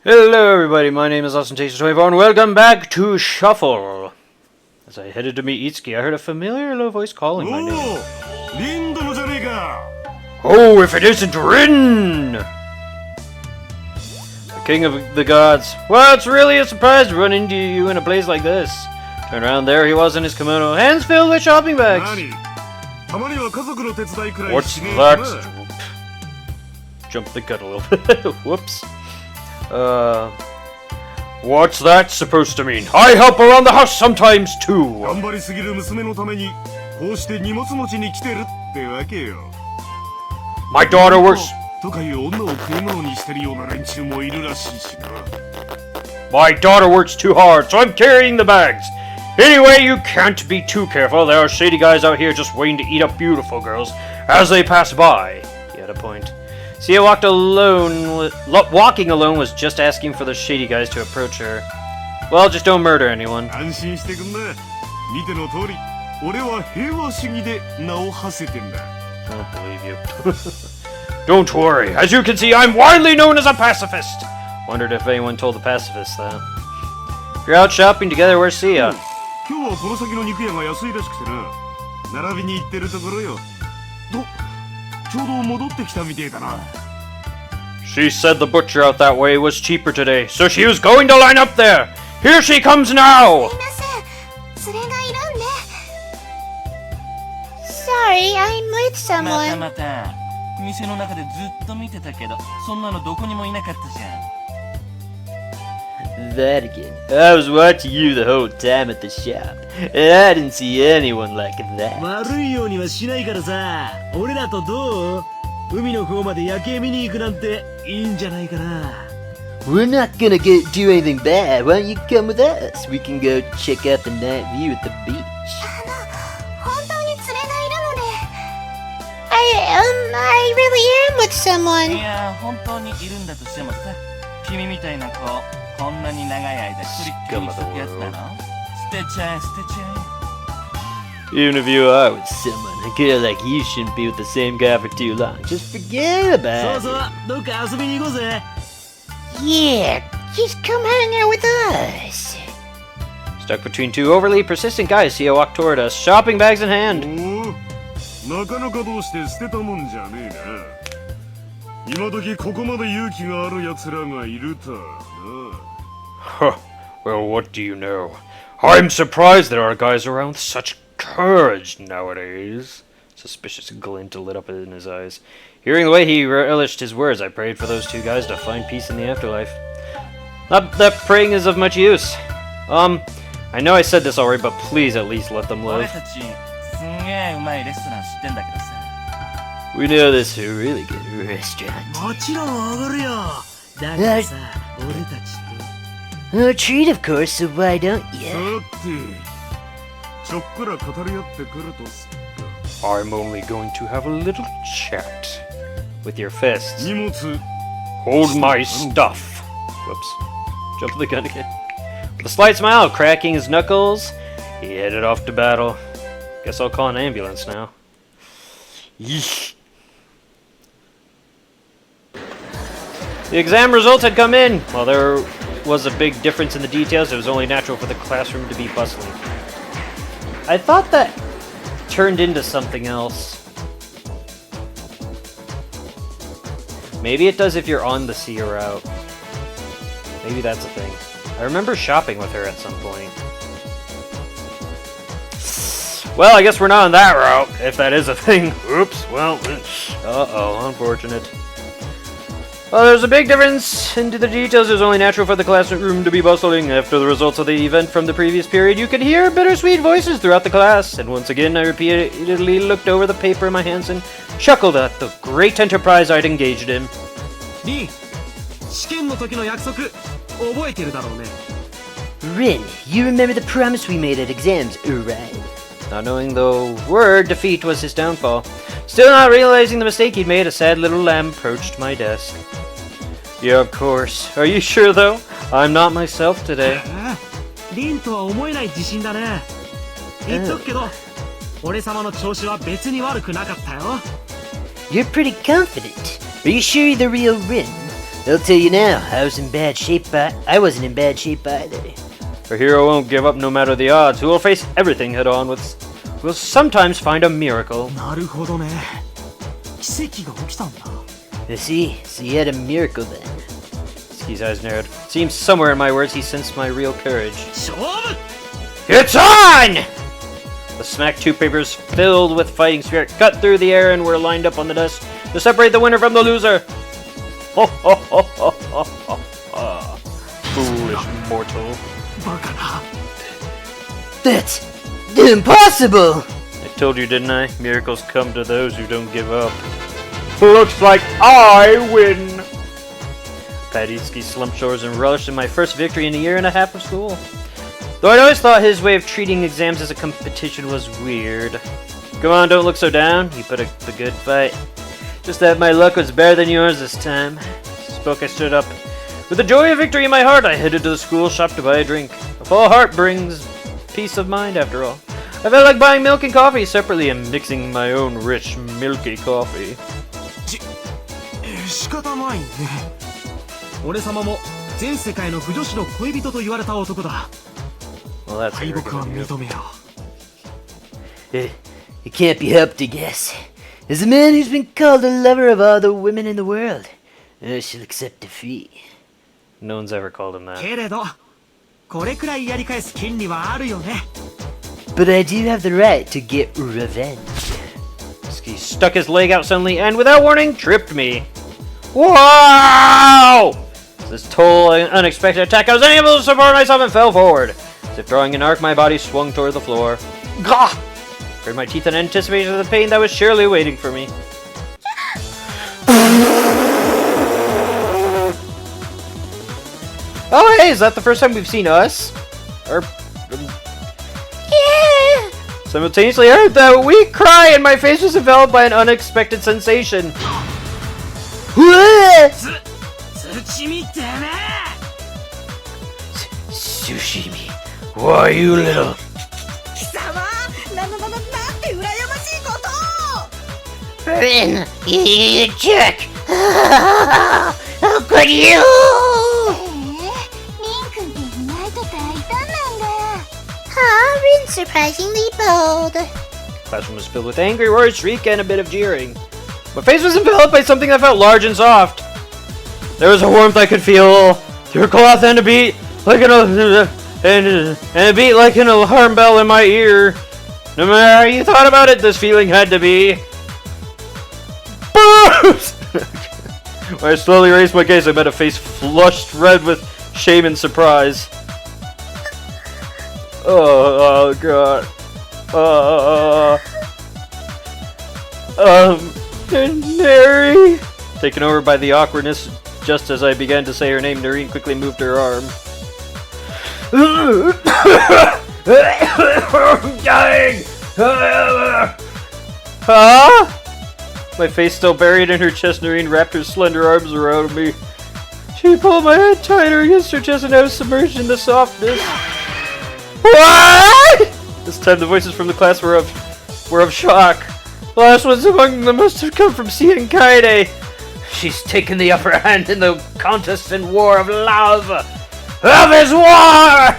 Hello everybody, my name is Austin24 and welcome back to Shuffle. As I headed to meet Itsuki, I heard a familiar low voice calling my name. Oh, if it isn't Rin! The king of the gods. Well, it's really a surprise to run into you in a place like this. Turn around, there he was in his kimono, hands filled with shopping bags. What's that? Jump the gun a little bit. Whoops. What's that supposed to mean? I help around the house sometimes too! My daughter works... My daughter works too hard, so I'm carrying the bags! Anyway, you can't be too careful. There are shady guys out here just waiting to eat up beautiful girls as they pass by. He had a point. Sia walking alone was just asking for the shady guys to approach her. Well, just don't murder anyone. I don't believe you. Don't worry. As you can see, I'm widely known as a pacifist. Wondered if anyone told the pacifists that. If you're out shopping together, where's Sia? She said the butcher out that way was cheaper today, so she was going to line up there! Here she comes now! Sorry, I'm with someone. That again. I was watching you the whole time at the shop, and I didn't see anyone like that. We're not gonna do anything bad. Why don't you come with us? We can go check out the night view at the beach. I really am with someone. Even if you are with someone, a girl like you shouldn't be with the same guy for too long. Just forget about it. Yeah, just come hang out with us. Stuck between two overly persistent guys, Sia walked toward us, shopping bags in hand. Huh, well, what do you know? I'm surprised there are guys around with such courage nowadays. Suspicious glint lit up in his eyes. Hearing the way he relished his words, I prayed for those two guys to find peace in the afterlife. Not that praying is of much use. I know I said this already, but please at least let them live. We know this is a really good restaurant. A treat, of course, so why don't you? I'm only going to have a little chat. With your fists. Hold my stuff. Whoops. Jump the gun again. With a slight smile, cracking his knuckles, he headed off to battle. Guess I'll call an ambulance now. Yeesh. The exam results had come in. While there was a big difference in the details, it was only natural for the classroom to be bustling. I thought that turned into something else. Maybe it does if you're on the Sia route. Maybe that's a thing. I remember shopping with her at some point. Well, I guess we're not on that route, if that is a thing. Oops, well, uh-oh, unfortunate. Well, there's a big difference into the details. It was only natural for the classroom to be bustling. After the results of the event from the previous period, you could hear bittersweet voices throughout the class. And once again, I repeatedly looked over the paper in my hands and chuckled at the great enterprise I'd engaged in. Rin, you remember the promise we made at exams, right? Not knowing the word defeat was his downfall. Still not realizing the mistake he'd made, a sad little lamb approached my desk. Yeah, of course. Are you sure, though? I'm not myself today. You're pretty confident. Are you sure you're the real Rin? I'll tell you now, I was in bad shape, but I wasn't in bad shape either. A hero won't give up no matter the odds. Who will face everything head on will sometimes find a miracle. なるほどね。奇跡が起きたんだ。You see, so you had a miracle then. Ski's eyes narrowed. Seems somewhere in my words he sensed my real courage. 勝負 It's on! The smack two papers filled with fighting spirit cut through the air and were lined up on the desk to separate the winner from the loser. Ho ho ho ho ho ho ho. Foolish mortal. バカな。 That's impossible! I told you, didn't I? Miracles come to those who don't give up. Looks like I win! Paditsky slumped shoulders and relished in my first victory in a year and a half of school. Though I'd always thought his way of treating exams as a competition was weird. Come on, don't look so down. You put up a good fight. Just that my luck was better than yours this time. Spoke, I stood up. With the joy of victory in my heart, I headed to the school shop to buy a drink. A full heart brings peace of mind, after all. I felt like buying milk and coffee separately and mixing my own rich, milky coffee. 仕方ないね。俺様も全世界の不女子の恋人と言われた男だ。 Well, that's 敗北は arrogant of you. 認めよ It can't be helped, I guess. As a man who's been called a lover of all the women in the world, I shall accept defeat. No one's ever called him う。 that. けれど、これくらいやり返す権利はあるよね。 But I do have the right to get revenge. Ski stuck his leg out suddenly and, without warning, tripped me. Wow! This total unexpected attack, I was unable to support myself and fell forward. As if drawing an arc, my body swung toward the floor. Gah! Bared my teeth in anticipation of the pain that was surely waiting for me. Oh, hey, is that the first time we've seen us? Or Yeah! simultaneously I heard that weak cry and my face was enveloped by an unexpected sensation. What? 土見ってね Sushimi. Why you little? 貴様なんて羨ましいこと Rin, you jerk! How could you? リン君って意外と大胆なんだ Huh, Rin's surprisingly bold. The classroom was filled with angry words, shriek, and a bit of jeering. My face was enveloped by something that felt large and soft. There was a warmth I could feel through cloth and a beat like and a beat like an alarm bell in my ear. No matter how you thought about it, this feeling had to be. Boost! When I slowly raised my gaze, I met a face flushed red with shame and surprise. Oh god. Neri? Taken over by the awkwardness, just as I began to say her name, Noreen quickly moved her arm. I'm dying! Huh? My face still buried in her chest, Noreen wrapped her slender arms around me. She pulled my head tighter against her chest and I was submerged in the softness. What? This time the voices from the class were of shock. The last ones among them must have come from Cian Kaede. She's taken the upper hand in the contest and war of love. Love is war!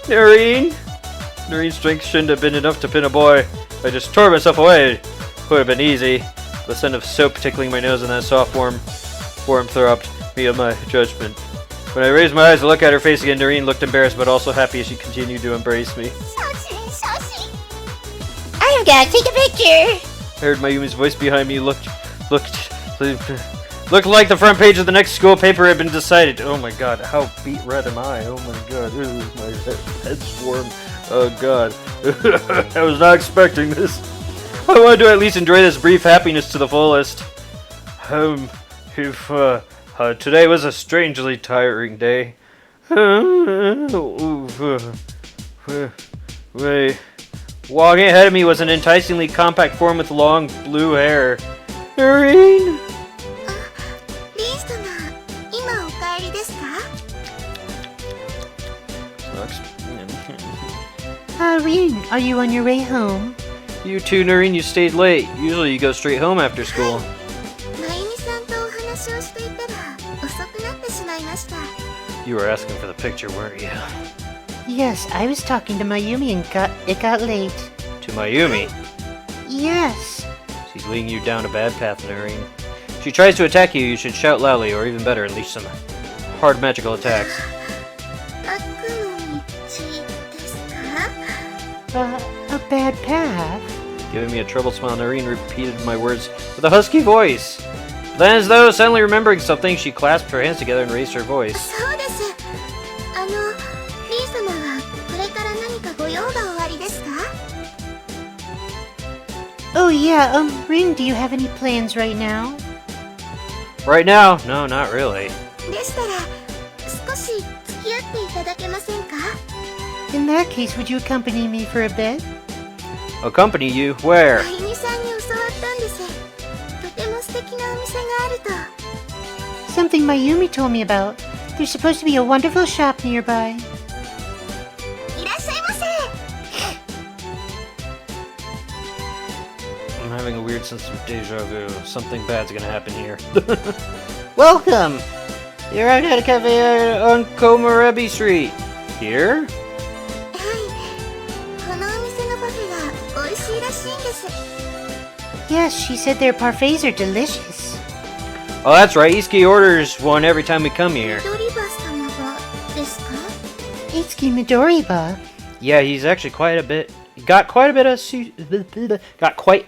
Noreen's strength shouldn't have been enough to pin a boy. If I just tore myself away, it would have been easy. The scent of soap tickling my nose and that soft warmth throbbed me of my judgment. When I raised my eyes to look at her face again, Noreen looked embarrassed but also happy as she continued to embrace me. I've got to take a picture. I heard Mayumi's voice behind me looked like the front page of the next school paper had been decided. Oh my god, how beat red am I? Oh my god, ooh, my head's warm. Oh god, I was not expecting this. I wanted to at least enjoy this brief happiness to the fullest. Today was a strangely tiring day. Wait. Walking ahead of me was an enticingly compact form with long blue hair. Noreen? リンス様、今お帰りですか Rin, are you on your way home? You too, Noreen, you stayed late. Usually you go straight home after school. まゆみさんとお話話をしていたら遅くなってしまいました。 You were asking for the picture, weren't you? Yes, I was talking to Mayumi and it got late. To Mayumi. Yes. She's leading you down a bad path, Noreen. If she tries to attack you, you should shout loudly, or even better, unleash some hard magical attacks. 悪の道ですか？ A bad path? Giving me a troubled smile, Noreen repeated my words with a husky voice. Then, as though suddenly remembering something, she clasped her hands together and raised her voice. そうです。リー様はこれから何かご用がおありですか？ Oh yeah, Rin, do you have any plans right now? Right now? No, not really. でしたら少し付き合っていただけませんか？ In that case, would you accompany me for a bit? Accompany you? Where? あゆみさんに教わったんです。とても素敵なお店があると。 Something Mayumi told me about. There's supposed to be a wonderful shop nearby. いらっしゃいませ。 I'm having a weird sense of deja vu. Something bad's gonna happen here. Welcome! You're out at a cafe on Komorebi Street. Here? はい。このお店のパフェが美味しいらしいんです。 Yes, she said their parfaits are delicious. Oh, that's right. Iski orders one every time we come here. ドリバ様がですか？ Itsuki Midoriba. Yeah, he's actually got quite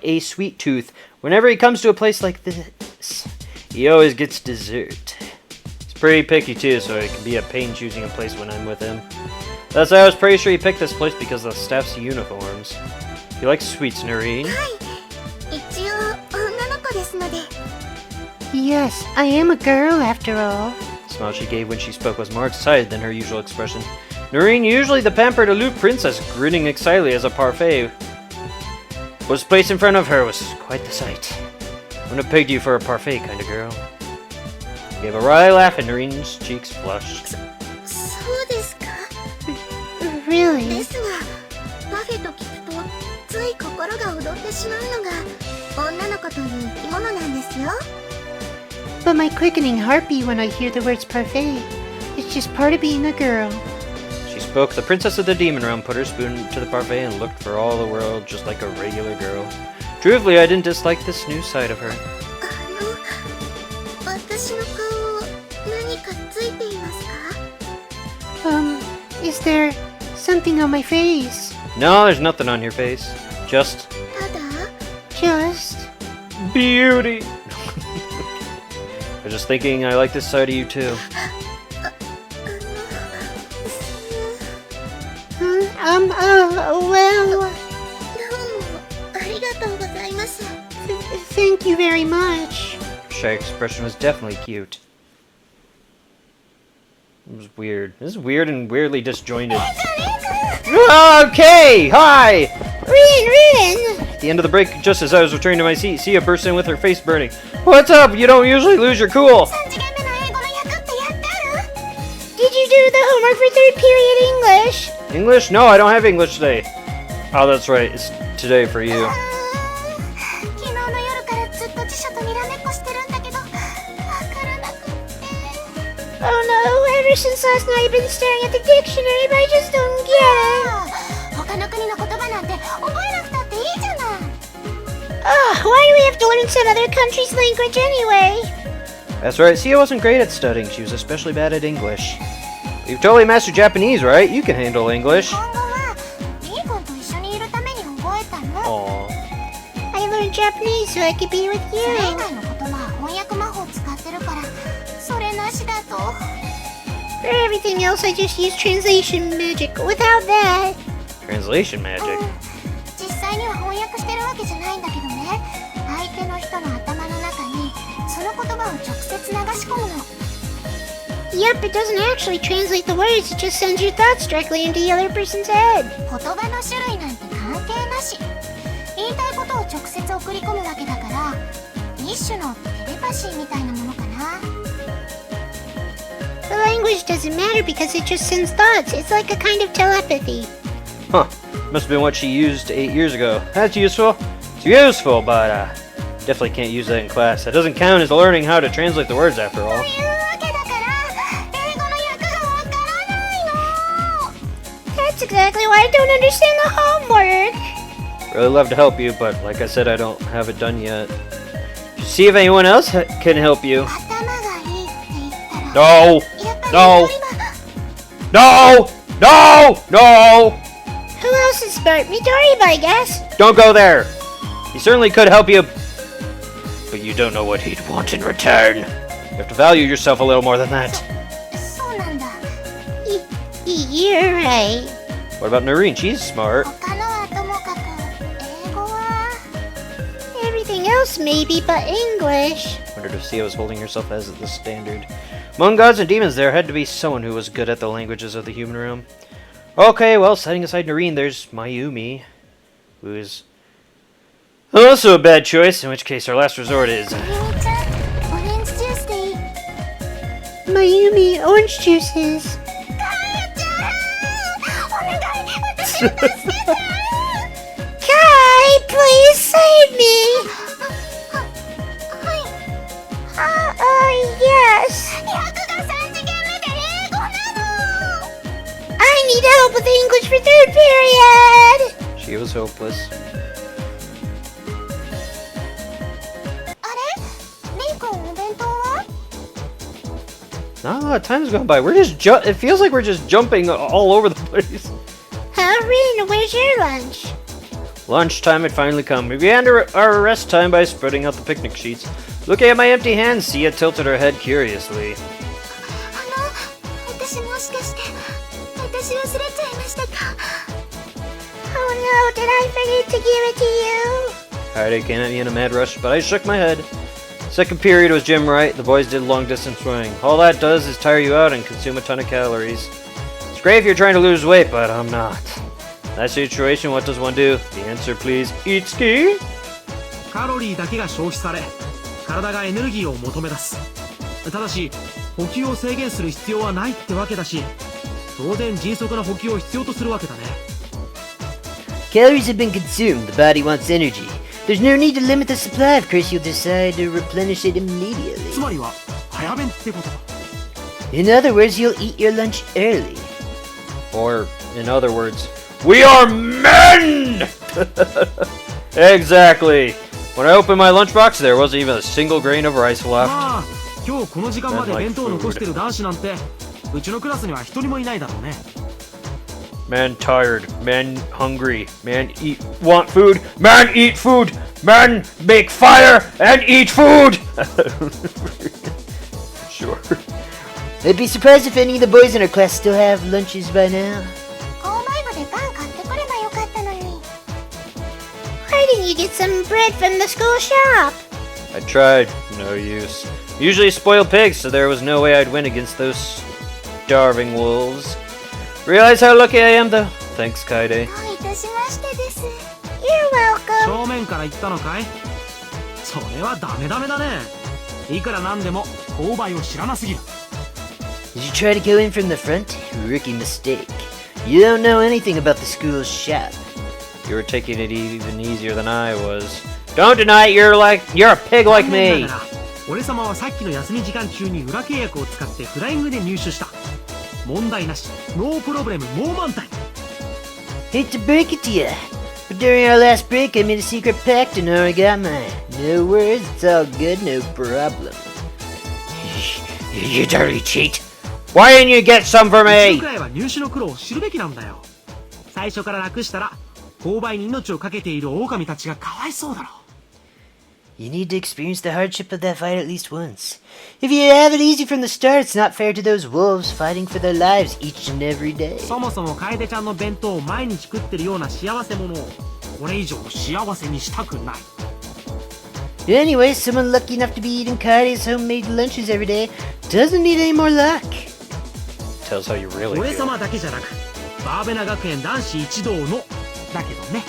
a sweet tooth. Whenever he comes to a place like this, he always gets dessert. He's pretty picky too, so it can be a pain choosing a place when I'm with him. Thus, I was pretty sure he picked this place because of the staff's uniforms. You like sweets, Noreen? はい。一応女の子ですので。 Yes, I am a girl after all. The smile she gave when she spoke was more excited than her usual expression. Noreen, usually the pampered aloof princess, grinning excitedly as a parfait was placed in front of her, was quite the sight. Wouldn't have pegged you for a parfait kind of girl. She gave a wry laugh and Noreen's cheeks flushed. そうですか？ Really? ですが、パフェと聞くとつい心が躍ってしまうのが女の子という生き物なんですよ。 But my quickening heartbeat when I hear the words parfait. It's just part of being a girl. She spoke. The princess of the demon realm put her spoon to the parfait and looked for all the world just like a regular girl. Truthfully, I didn't dislike this new side of her. 私の顔何かついていますか？ Is there something on my face? No, there's nothing on your face. Just ただ Just... beauty. I was just thinking I like this side of you too. Well... どうもありがとうございます。 Thank you very much. Her shy expression was definitely cute. It was weird. This is weird and weirdly disjointed. Okay, hi! Rin! At the end of the break, just as I was returning to my seat, Sia burst in with her face burning. What's up? You don't usually lose your cool. 3次元目の英語の役ってやってある？ Did you do the homework for third period English? English? No, I don't have English today. Oh, that's right. It's today for you. 昨日の夜からずっと辞書とにらめっこしてるんだけど、わからなくって。 Oh no, ever since last night I've been staring at the dictionary, but I just don't get it. 他の国の言葉なんて覚えなくたっていいじゃない。 Why do we have to learn some other country's language anyway? That's right. Sia wasn't great at studying. She was especially bad at English. You've totally mastered Japanese, right? You can handle English. 日本語はリー君と一緒にいるために覚えたの。 Aww. I learned Japanese so I could be with それ以 you. 外の言葉は翻訳魔法使ってるから、それなしだと。 For everything else, I just use translation magic. Without that... Translation magic. 実際には翻訳してるわけじゃないんだけどね、相手の人の頭の中にその言葉を直接流し込むの。 Yep, it doesn't actually translate the words, it just sends your thoughts directly into the other person's head. 言葉の種類なんて関係なし。言いたいことを直接送り込むわけだから、一種のテレパシーみたいなものかな。 The language doesn't matter because it just sends thoughts. It's like a kind of telepathy. Huh. Must have been what she used 8 years ago. That's useful. It's useful, but, Definitely can't use that in class. That doesn't count as learning how to translate the words after all. というわけだから英語の訳がわからないの。That's exactly why I don't understand the homework. Really love to help you, but like I said, I don't have it done yet. See if anyone else can help you. 頭がいいって言ったら No! やっぱり No! 一人は No! No! No! Who else is smart? Midoriya, I guess. Don't go there! He certainly could help you, but you don't know what he'd want in return. You have to value yourself a little more than that. そうなんだ。You're right. What about Noreen? She's smart. 他のはともかく英語は Everything else maybe, but English. Wondered if Sia was holding herself as the standard. Among gods and demons, there had to be someone who was good at the languages of the human realm. Okay, well, setting aside Noreen, there's Mayumi, who is also a bad choice, in which case our last resort is... みゆみちゃん、オレンジジュースでいい。 Mayumi, orange juices. かやちゃん、お願い、私を助けて。Kai, please save me. はい。Yes. 役が3次元目で英語なの。I need help with English for third period. She was hopeless. あれ？レイ君お弁当は？ Not a lot of time's gone by. We're just it feels like we're just jumping all over the place. Rin, where's your lunch? Lunchtime had finally come. We began our rest time by spreading out the picnic sheets. Looking at my empty hands, Sia tilted her head curiously. 私もしかして私忘れちゃいましたか Oh no, did I forget to give it to you? Kaede came at me in a mad rush, but I shook my head. Second period was gym right. The boys did long distance running. All that does is tire you out and consume a ton of calories. It's great if you're trying to lose weight, but I'm not. In that situation, what does one do? The answer, please. Eat ski? カロリーだけが消費され体がエネルギーを求め出す。ただし補給を制限する必要はないってわけだし、当然迅速な補給を必要とするわけだね。 Calories have been consumed. The body wants energy. There's no need to limit the supply. Of course, you'll decide to replenish it つ immediately. まりは早弁ってこと。 In other words, you'll eat your lunch early. Or, in other words, we are men! Exactly. When I opened my lunchbox, there wasn't even a single grain of rice left. まあ今日この時間まで弁当を残してる男子なんてうちのクラスには一人もいないだろうね。 Men tired, men hungry, men want food, men eat food, men make fire and eat food! Sure. I'd be surprised if any of the boys in our class still have lunches by now. 購買部でパン買ってくればよかったのに Why didn't you get some bread from the school shop? I tried, no use. Usually spoiled pigs, so there was no way I'd win against those starving wolves. Realize how lucky I am, though. Thanks, Kaede. どういたしましてです You're welcome 正面から言ったのかい？それはダメダメだね。いくらなんでも購買を知らなすぎる。 Did you try to go in from the front? Rookie mistake. You don't know anything about the school's shop. You were taking it even easier than I was. Don't deny it, you're a pig like 残念 me! ながら俺様はさっきの休み時間中に裏契約を使ってフライングで入手した。問題なし、ノープロブレム、もう満タン。 Hate to break it to you, but during our last break, I made a secret pact and already got mine. No worries, it's all good, no problem. You dirty cheat! Why didn't you get some for 一度 me? くらいは入手の苦労を知るべきなんだよ。最初から楽したら購買に命を懸けている狼たちがかわいそうだろ。 You need to experience the hardship of that fight at least once. If you have it easy from the start, it's not fair to those wolves fighting for their lives each and every day. そもそも楓ちゃんの弁当を毎日食ってるような幸せ者をこれ以上幸せにしたくない。 Anyway, someone lucky enough to be eating Kai's homemade lunches every day doesn't need any more luck. Tells how you really 俺 feel. 様だけじゃなくバーベナ学園男子一同のだけどね。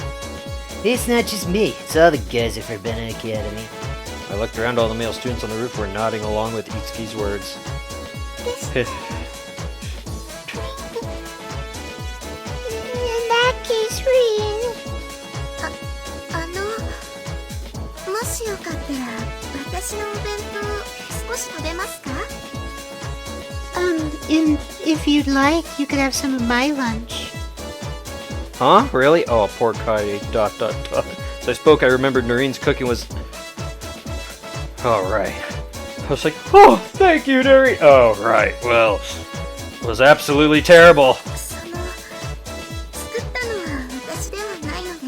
It's not just me, it's all the guys at Verbena Academy. I looked around, all the male students on the roof were nodding along with Itsuki's words. In that case, Rin もしよかかったら私のお弁当少し食べますか？ if you'd like, you could have some of my lunch. Huh? Really? Oh, poor Kaide. ... So I spoke, I remembered Noreen's cooking was... Alright. I was like, oh, thank you, Noreen! Oh, right, well... It was absolutely terrible. その作ったのは私ではないので、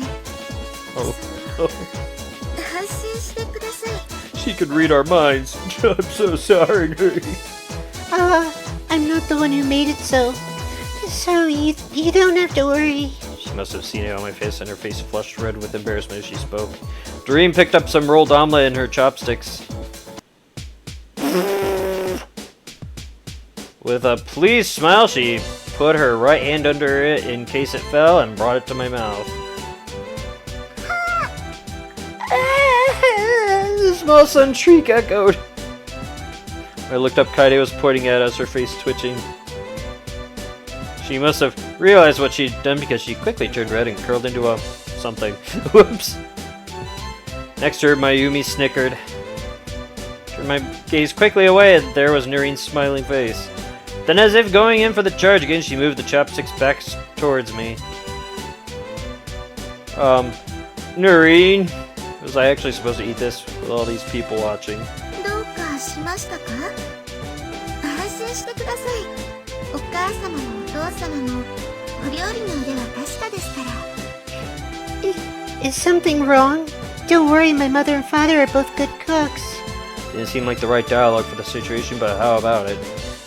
Oh, その安心してください。 she could read our minds. I'm so sorry, Noreen. I'm not the one who made it, so you don't have to worry. She must have seen it on my face, and her face flushed red with embarrassment as she spoke. Doreen picked up some rolled omelet in her chopsticks. With a pleased smile, she put her right hand under it in case it fell and brought it to my mouth. The small son shriek echoed. I looked up, Kaide was pointing at us, her face twitching. She must have realized what she'd done because she quickly turned red and curled into a something. Whoops. Next to her, Mayumi snickered. Turned my gaze quickly away, and there was Noreen's smiling face. Then, as if going in for the charge again, she moved the chopsticks back towards me. Noreen, was I actually supposed to eat this with all these people watching? どうかしましたか？安心してください。お母様もお父様もお料理の腕は確かですから。Is something wrong? Don't worry, my mother and father are both good cooks. Didn't seem like the right dialogue for the situation, but how about it?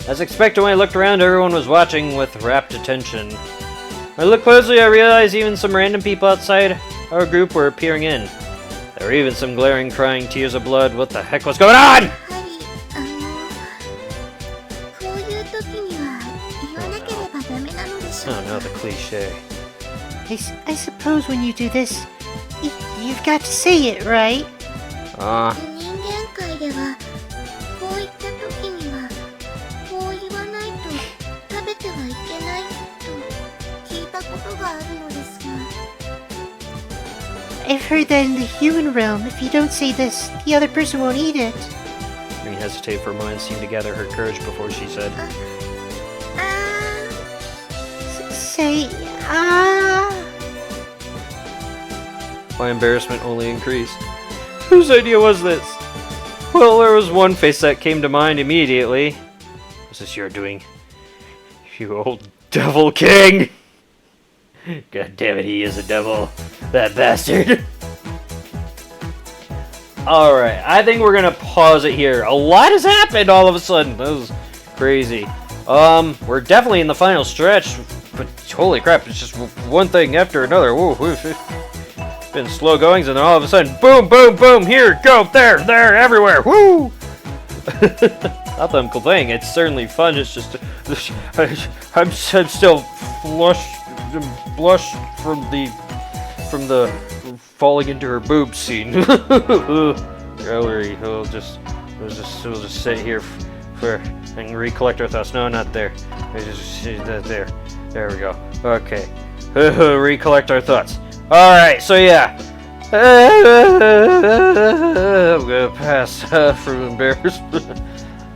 As expected, when I looked around, everyone was watching with rapt attention. When I looked closely, I realized even some random people outside our group were peering in. There were even some glaring, crying tears of blood. What the heck was going on? こういう時には言わなければダメなのでしょう Oh か。 no, the cliche. I suppose when you do this, you've got to say it, right? 人間界ではこういった時にはこう言わないと食べてはいけないと聞いたことがあるのですが。I've heard that in the human realm, if you don't say this, the other person won't eat it. Green hesitated for a moment and seemed to gather her courage before she said, Say, My embarrassment only increased. Whose idea was this? Well, there was one face that came to mind immediately. Was this your doing? You old devil king! God damn it, he is a devil. That bastard. Alright, I think we're gonna pause it here. A lot has happened all of a sudden. That was crazy. We're definitely in the final stretch, but holy crap, it's just one thing after another. Woo, woo, been slow goings, and then all of a sudden, boom, boom, boom, here, go, there, everywhere, woo! Not that I'm complaining, it's certainly fun, it's just, I'm still blushed from the falling into her boob scene. Don't worry, we'll just sit here and recollect our thoughts. No, not there. There we go. Okay. Recollect our thoughts. Alright, so yeah. I'm gonna pass from embarrassment.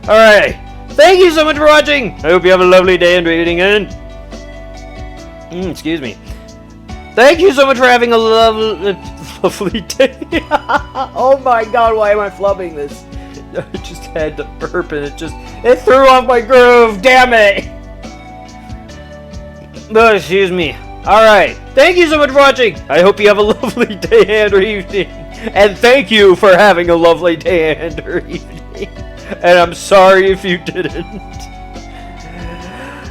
Alright. Thank you so much for watching. I hope you have a lovely day and evening. And excuse me. Thank you so much for having a lovely day. Oh my god, why am I flubbing this? I just had to burp and it threw off my groove, damn it! Oh, excuse me. Alright, thank you so much for watching. I hope you have a lovely day and or evening. And thank you for having a lovely day and or evening. And I'm sorry if you didn't.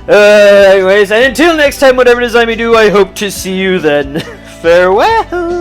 Anyways, and until next time, whatever it is I may do, I hope to see you then. Farewell!